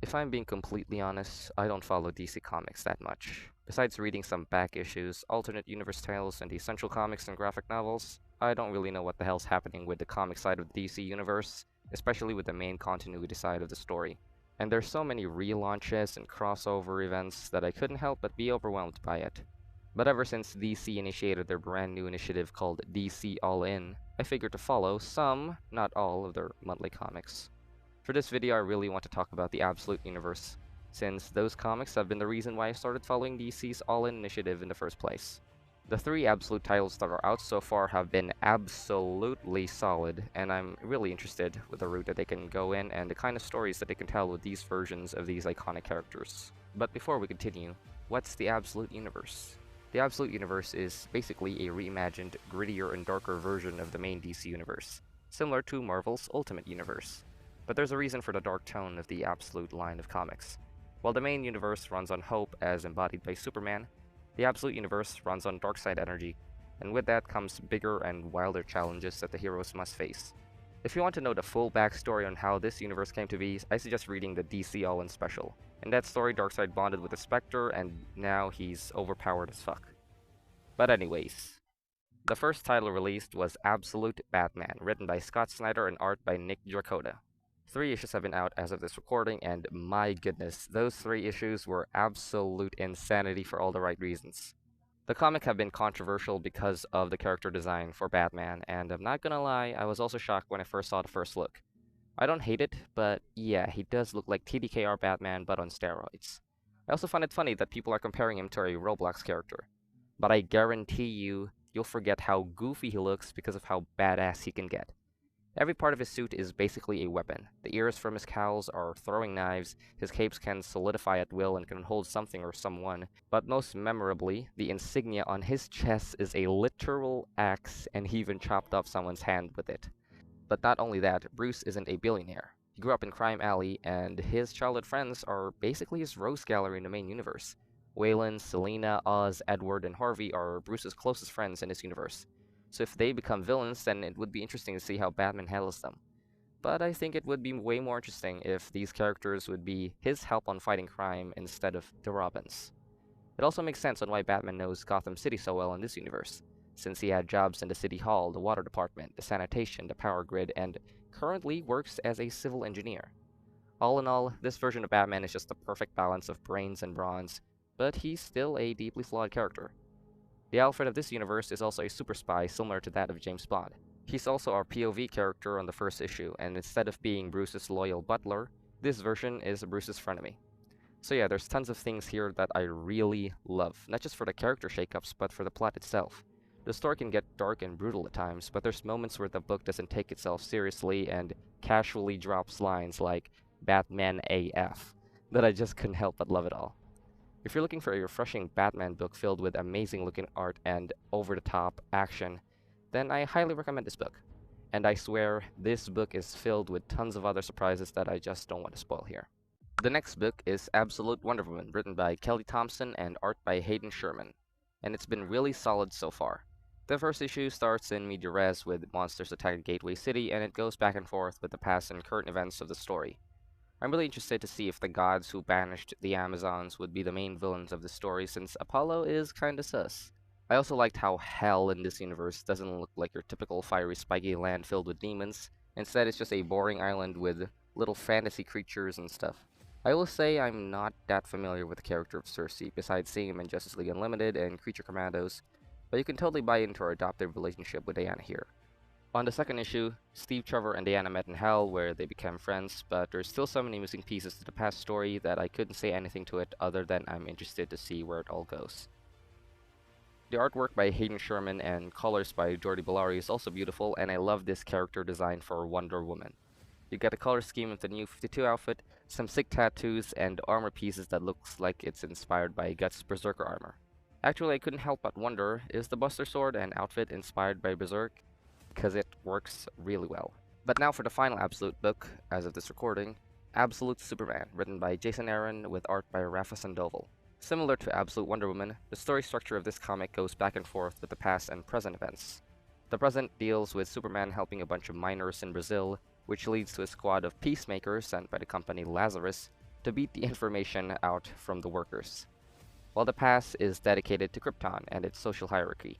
If I'm being completely honest, I don't follow DC Comics that much. Besides reading some back issues, alternate universe tales, and essential comics and graphic novels, I don't really know what the hell's happening with the comic side of the DC universe, especially with the main continuity side of the story. And there's so many relaunches and crossover events that I couldn't help but be overwhelmed by it. But ever since DC initiated their brand new initiative called DC All In, I figured to follow some, not all, of their monthly comics. For this video, I really want to talk about the Absolute Universe, since those comics have been the reason why I started following DC's All-In initiative in the first place. The three Absolute titles that are out so far have been absolutely solid, and I'm really interested with the route that they can go in and the kind of stories that they can tell with these versions of these iconic characters. But before we continue, what's the Absolute Universe? The Absolute Universe is basically a reimagined, grittier, and darker version of the main DC universe, similar to Marvel's Ultimate Universe. But there's a reason for the dark tone of the Absolute line of comics. While the main universe runs on hope as embodied by Superman, the Absolute Universe runs on dark-side energy, and with that comes bigger and wilder challenges that the heroes must face. If you want to know the full backstory on how this universe came to be, I suggest reading the DC All-In special. In that story, Darkseid bonded with the Spectre, and now he's overpowered as fuck. But anyways, the first title released was Absolute Batman, written by Scott Snyder and art by Nick Dracota. 3 issues have been out as of this recording, and my goodness, those 3 issues were absolute insanity for all the right reasons. The comic have been controversial because of the character design for Batman, and I'm not gonna lie, I was also shocked when I first saw the first look. I don't hate it, but yeah, he does look like TDKR Batman but on steroids. I also find it funny that people are comparing him to a Roblox character. But I guarantee you'll forget how goofy he looks because of how badass he can get. Every part of his suit is basically a weapon. The ears from his cowls are throwing knives, his capes can solidify at will and can hold something or someone, but most memorably, the insignia on his chest is a literal axe, and he even chopped off someone's hand with it. But not only that, Bruce isn't a billionaire. He grew up in Crime Alley, and his childhood friends are basically his rogues gallery in the main universe. Waylon, Selina, Oz, Edward, and Harvey are Bruce's closest friends in this universe. So if they become villains, then it would be interesting to see how Batman handles them. But I think it would be way more interesting if these characters would be his help on fighting crime instead of the Robins. It also makes sense on why Batman knows Gotham City so well in this universe, since he had jobs in the City Hall, the Water Department, the Sanitation, the Power Grid, and currently works as a civil engineer. All in all, this version of Batman is just the perfect balance of brains and bronze, but he's still a deeply flawed character. The Alfred of this universe is also a super spy similar to that of James Bond. He's also our POV character on the first issue, and instead of being Bruce's loyal butler, this version is Bruce's frenemy. So yeah, there's tons of things here that I really love, not just for the character shakeups, but for the plot itself. The story can get dark and brutal at times, but there's moments where the book doesn't take itself seriously and casually drops lines like Batman AF that I just couldn't help but love it all. If you're looking for a refreshing Batman book filled with amazing looking art and over-the-top action, then I highly recommend this book. And I swear, this book is filled with tons of other surprises that I just don't want to spoil here. The next book is Absolute Wonder Woman, written by Kelly Thompson and art by Hayden Sherman, and it's been really solid so far. The first issue starts in media res with monsters attacking Gateway City, and it goes back and forth with the past and current events of the story. I'm really interested to see if the gods who banished the Amazons would be the main villains of the story, since Apollo is kinda sus. I also liked how hell in this universe doesn't look like your typical fiery spiky land filled with demons. Instead, it's just a boring island with little fantasy creatures and stuff. I will say I'm not that familiar with the character of Cersei, besides seeing him in Justice League Unlimited and Creature Commandos, but you can totally buy into her adoptive relationship with Diana here. On the second issue, Steve Trevor and Diana met in Hell, where they became friends, but there's still so many missing pieces to the past story that I couldn't say anything to it other than I'm interested to see where it all goes. The artwork by Hayden Sherman and colors by Jordi Bellari is also beautiful, and I love this character design for Wonder Woman. You get a color scheme of the new 52 outfit, some sick tattoos, and armor pieces that looks like it's inspired by Guts' Berserker armor. Actually, I couldn't help but wonder, is the Buster Sword and outfit inspired by Berserk? Because it works really well. But now for the final Absolute book, as of this recording, Absolute Superman, written by Jason Aaron with art by Rafa Sandoval. Similar to Absolute Wonder Woman, the story structure of this comic goes back and forth with the past and present events. The present deals with Superman helping a bunch of miners in Brazil, which leads to a squad of peacemakers sent by the company Lazarus to beat the information out from the workers, while the pass is dedicated to Krypton and its social hierarchy.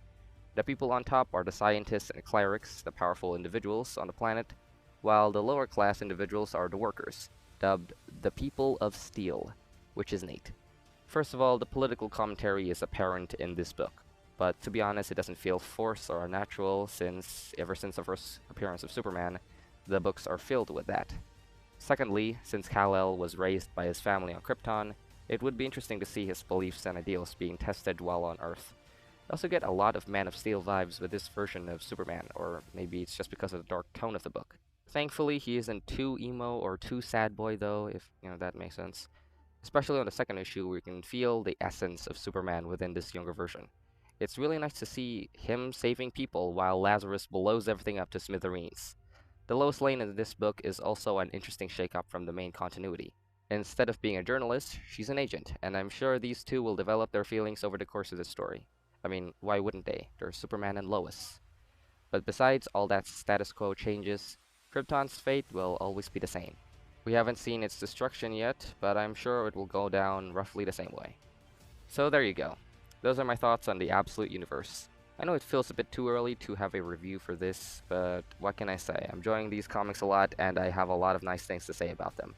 The people on top are the scientists and clerics, the powerful individuals on the planet, while the lower class individuals are the workers, dubbed the People of Steel, which is neat. First of all, the political commentary is apparent in this book, but to be honest, it doesn't feel forced or unnatural since, ever since the first appearance of Superman, the books are filled with that. Secondly, since Kal-El was raised by his family on Krypton, it would be interesting to see his beliefs and ideals being tested while on Earth. I also get a lot of Man of Steel vibes with this version of Superman, or maybe it's just because of the dark tone of the book. Thankfully, he isn't too emo or too sad boy though, if that makes sense. Especially on the second issue, where you can feel the essence of Superman within this younger version. It's really nice to see him saving people while Lazarus blows everything up to smithereens. The Lois Lane in this book is also an interesting shake-up from the main continuity. Instead of being a journalist, she's an agent, and I'm sure these two will develop their feelings over the course of the story. I mean, why wouldn't they? They're Superman and Lois. But besides all that status quo changes, Krypton's fate will always be the same. We haven't seen its destruction yet, but I'm sure it will go down roughly the same way. So there you go. Those are my thoughts on the Absolute Universe. I know it feels a bit too early to have a review for this, but what can I say? I'm enjoying these comics a lot, and I have a lot of nice things to say about them.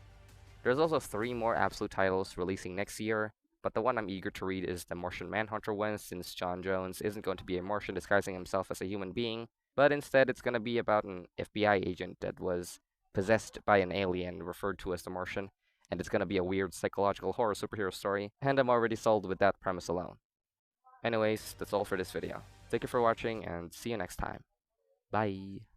There's also 3 more Absolute titles releasing next year, but the one I'm eager to read is the Martian Manhunter one, since John Jones isn't going to be a Martian disguising himself as a human being, but instead it's going to be about an FBI agent that was possessed by an alien referred to as the Martian, and it's going to be a weird psychological horror superhero story, and I'm already sold with that premise alone. Anyways, that's all for this video. Thank you for watching, and see you next time. Bye!